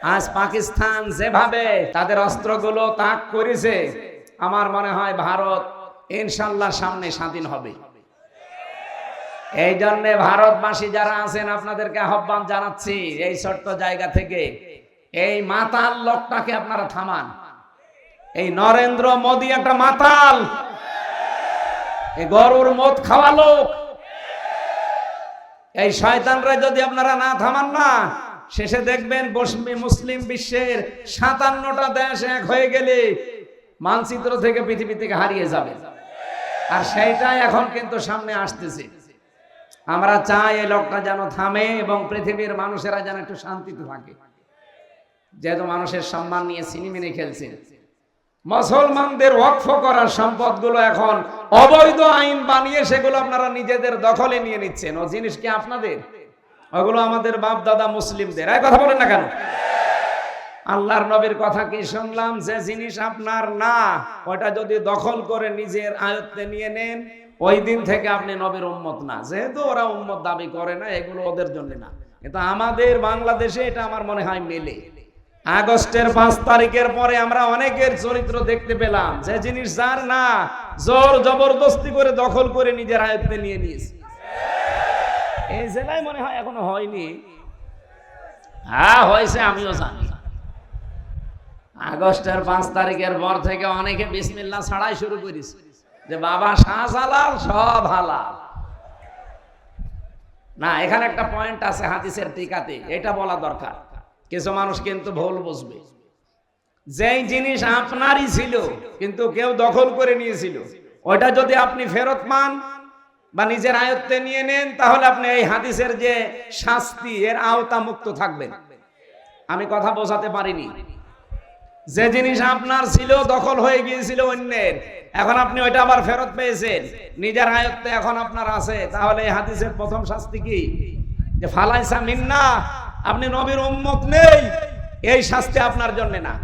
আজ পাকিস্তান যেভাবে তাদের অস্ত্রগুলো ত্যাগ করেছে, আমার মনে হয় ভারত ইনশাল্লাহ সামনে স্বাধীন হবে। এই জন্য ভারতবাসী যারা আছেন আপনাদেরকে আহ্বান জানাচ্ছি, এই ছোট্ট জায়গা থেকে এই মাতাল লোকটাকে আপনারা থামান। এই নরেন্দ্র মোদী একটা মাতাল, এই গরুর মদ খাওয়া লোক। এই শয়তানরা যদি আপনারা না থামান না, শেষে দেখবেন মুসলিম বিশ্বের 57টা দেশ এক হয়ে গেলে মানচিত্র থেকে পৃথিবী থেকে হারিয়ে যাবে। আর সেইটাই এখন কিন্তু সামনে আসতেছে। আমরা চাই এই লোকটা যেন থামে এবং পৃথিবীর মানুষেরা যেন একটু শান্তিতে থাকে। যেহেতু মানুষের সম্মান নিয়ে সিনেমিনে খেলছেন, মুসলমানদের ওয়াকফ করার সম্পদগুলো এখন অবৈধ আইন বানিয়ে সেগুলো আপনারা নিজেদের দখলে নিয়ে নিচ্ছেন। ও জিনিস কি আপনাদের? ওগুলো আমাদের বাপ দাদা মুসলিমদের। এই কথা বলেন না কেন? আল্লাহর নবীর কথা কি শুনলাম, যে জিনিস আপনার না ওটা যদি দখল করে নিজের আয়ত্তে নিয়ে নেন, ওই দিন থেকে আপনি নবীর উম্মত না। যেহেতু ওরা উম্মত দাবি করে না, এগুলো ওদের জন্য না। কিন্তু আমাদের বাংলাদেশে এটা আমার মনে হয় মেলে। আগস্টের 5 তারিখের পরে আমরা অনেকের চরিত্র দেখতে পেলাম, যে জিনিস যার না জোর জবরদস্তি করে দখল করে নিজের আয়ত্তে নিয়ে নিয়েছে। এই জেলায় মনে হয় এখনো হয়নি। হ্যাঁ হয়েছে, আমিও জানি। আগস্টের 5 তারিখের পর থেকে অনেকে বিসমিল্লাহ ছাড়াই শুরু করেছে, যে বাবা শাহজালাল সব হালাল। না, এখানে একটা পয়েন্ট আছে হাদিসের টিকাতে, এটা বলা দরকার। কিছু মানুষ কিন্তু ভুল বুঝবে। যেই জিনিস আপনারই ছিল কিন্তু কেউ দখল করে নিয়েছিল, ওটা যদি আপনি ফেরত পান বা নিজের আয়ত্তে নিয়ে নেন, তাহলে আপনি এই হাদিসের যে শাস্তি, এর আওতা মুক্ত থাকবেন। আমি কথা বোঝাতে পারিনি। যে জিনিস আপনার ছিল, দখল হয়ে গিয়েছিল অন্যের, এখন আপনি ওইটা আবার ফেরত পেয়েছেন, নিজের আয়ত্তে এখন আপনার আছে, তাহলে এই হাদিসের প্রথম শাস্তি কি? যে ফালাইসা মিন্না, আপনি নবীর উম্মত নেই, এই শাস্তি আপনার জন্য না।